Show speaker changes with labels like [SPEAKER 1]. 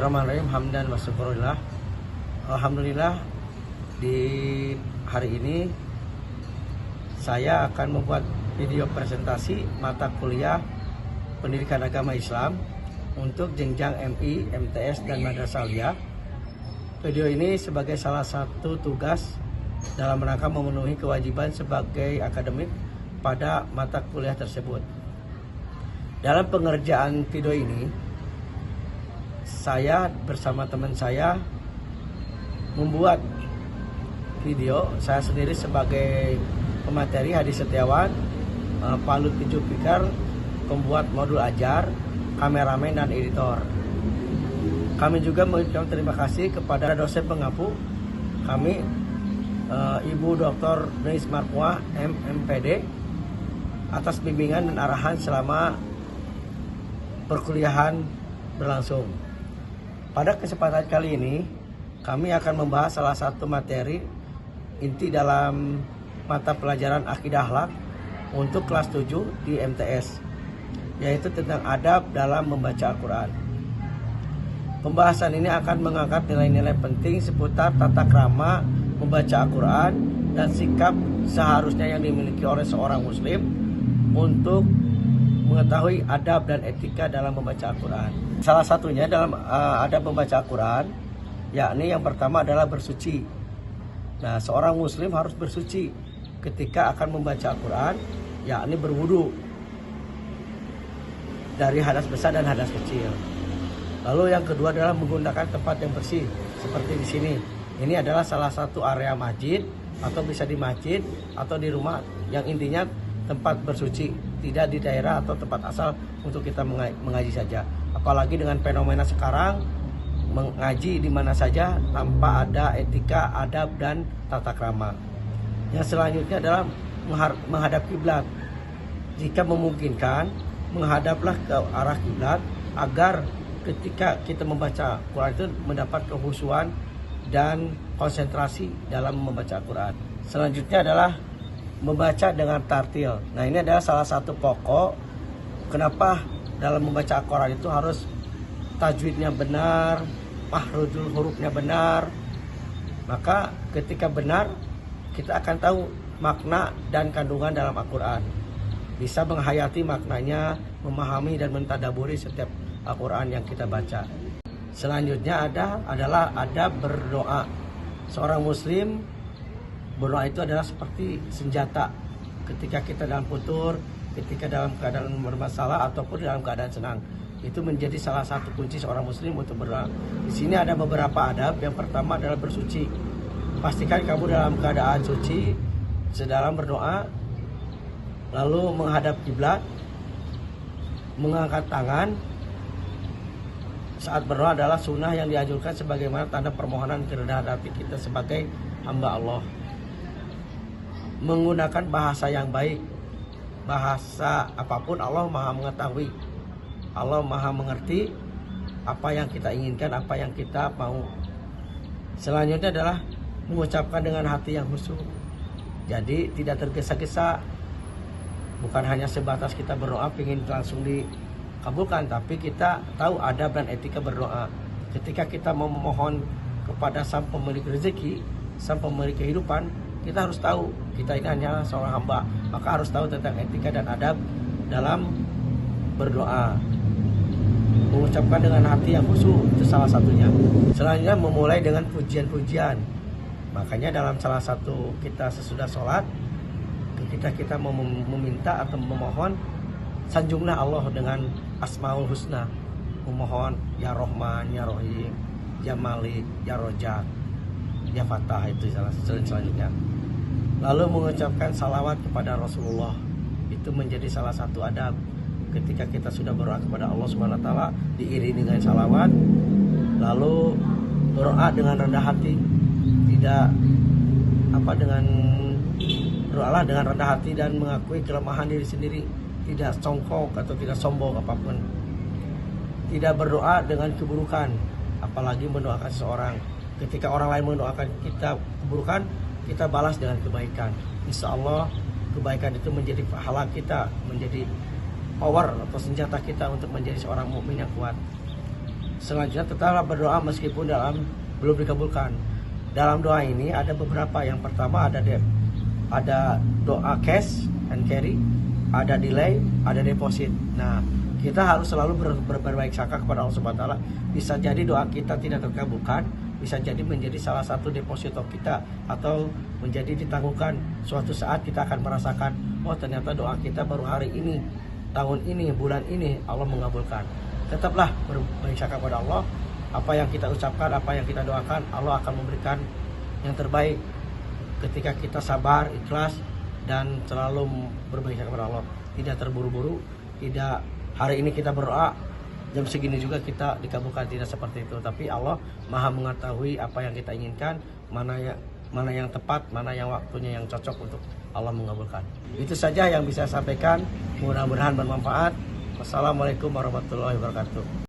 [SPEAKER 1] Bismillahirrahmanirrahim. Hamdan wa syukurillah. Alhamdulillah, di hari ini saya akan membuat video presentasi mata kuliah Pendidikan Agama Islam untuk jenjang MI, MTS, dan Madrasah Aliyah. Video ini sebagai salah satu tugas dalam rangka memenuhi kewajiban sebagai akademik pada mata kuliah tersebut. Dalam pengerjaan video ini, saya bersama teman saya membuat video. Saya sendiri sebagai pemateri, Hadi Setiawan, Pak Lutfi Zulfikar, pembuat modul ajar, kameramen, dan editor. Kami juga mengucapkan terima kasih kepada dosen pengampu kami, Ibu Dr. Nuis Marpuah, MPD, atas bimbingan dan arahan selama perkuliahan berlangsung. Pada kesempatan kali ini, kami akan membahas salah satu materi inti dalam mata pelajaran Akidah Akhlak untuk kelas 7 di MTS, yaitu tentang adab dalam membaca Al-Quran. Pembahasan ini akan mengangkat nilai-nilai penting seputar tata krama membaca Al-Quran dan sikap seharusnya yang dimiliki oleh seorang muslim untuk mengetahui adab dan etika dalam membaca Al-Quran. Salah satunya dalam adab membaca Al-Quran, yakni yang pertama adalah bersuci. Nah, seorang muslim harus bersuci ketika akan membaca Al-Quran, yakni berwudu dari hadas besar dan hadas kecil. Lalu yang kedua adalah menggunakan tempat yang bersih, seperti di sini. Ini adalah salah satu area masjid, atau bisa di masjid atau di rumah, yang intinya tempat bersuci, tidak di daerah atau tempat asal untuk kita mengaji saja. Apalagi dengan fenomena sekarang, mengaji di mana saja tanpa ada etika, adab, dan tata krama. Yang selanjutnya adalah menghadap kiblat. Jika memungkinkan, menghadaplah ke arah kiblat agar ketika kita membaca Quran itu mendapat kekhusyuan dan konsentrasi dalam membaca Quran. Selanjutnya adalah membaca dengan tartil. Nah, ini adalah salah satu pokok kenapa dalam membaca Al-Quran itu harus tajwidnya benar, makhrajul hurufnya benar. Maka ketika benar, kita akan tahu makna dan kandungan dalam Al-Quran. Bisa menghayati maknanya, memahami dan mentadaburi setiap Al-Quran yang kita baca. Selanjutnya adalah adab berdoa. Seorang muslim berdoa itu adalah seperti senjata ketika kita dalam futur, ketika dalam keadaan bermasalah ataupun dalam keadaan senang. Itu menjadi salah satu kunci seorang muslim untuk berdoa. Di sini ada beberapa adab. Yang pertama adalah bersuci. Pastikan kamu dalam keadaan suci sedalam berdoa. Lalu menghadap kiblat, mengangkat tangan. Saat berdoa adalah sunnah yang dianjurkan sebagaimana tanda permohonan kerendahan hati kita sebagai hamba Allah. Menggunakan bahasa yang baik. Bahasa apapun Allah Maha mengetahui. Allah Maha mengerti apa yang kita inginkan, apa yang kita mau. Selanjutnya adalah mengucapkan dengan hati yang khusyuk. Jadi tidak tergesa-gesa. Bukan hanya sebatas kita berdoa ingin langsung dikabulkan, tapi kita tahu adab dan etika berdoa. Ketika kita memohon kepada sang pemilik rezeki, sang pemilik kehidupan, kita harus tahu kita ini hanya seorang hamba, maka harus tahu tentang etika dan adab dalam berdoa. Mengucapkan dengan hati yang khusyuk itu salah satunya. Selanjutnya memulai dengan pujian-pujian. Makanya dalam salah satu kita sesudah sholat, ketika kita meminta atau memohon, sanjunglah Allah dengan Asmaul Husna. Memohon ya Rahman, ya Rahim, ya Malik, ya Rojak, ya Fatah, itu selanjutnya. Lalu mengucapkan salawat kepada Rasulullah. Itu menjadi salah satu adab. Ketika kita sudah berdoa kepada Allah Subhanahu wa taala, diiringi dengan salawat, lalu berdoa dengan rendah hati. Tidak dengan berdoalah dengan rendah hati dan mengakui kelemahan diri sendiri, tidak songkok atau tidak sombong apapun. Tidak berdoa dengan keburukan, apalagi mendoakan seseorang. Ketika orang lain mendoakan kita keburukan, kita balas dengan kebaikan. Insya Allah kebaikan itu menjadi pahala kita, menjadi power atau senjata kita untuk menjadi seorang mukmin yang kuat. selanjutnya tetaplah berdoa meskipun belum dikabulkan. Dalam doa ini ada beberapa. Yang pertama ada doa cash and carry, ada delay, ada deposit. Nah, kita harus selalu berbaik sangka kepada Allah Subhanahu wa taala. Bisa jadi doa kita tidak terkabulkan, bisa jadi menjadi salah satu deposito kita, atau menjadi ditangguhkan. Suatu saat kita akan merasakan, oh ternyata doa kita baru hari ini, tahun ini, bulan ini Allah mengabulkan. Tetaplah berbaik sangka kepada Allah. Apa yang kita ucapkan, apa yang kita doakan, Allah akan memberikan yang terbaik ketika kita sabar, ikhlas, dan selalu berbaik sangka kepada Allah. Tidak terburu-buru, tidak hari ini kita berdoa jam segini juga kita dikabulkan, tidak seperti itu. Tapi Allah Maha mengetahui apa yang kita inginkan, mana yang tepat, mana yang waktunya yang cocok untuk Allah mengabulkan. Itu saja yang bisa saya sampaikan. Mudah-mudahan bermanfaat. Wassalamualaikum warahmatullahi wabarakatuh.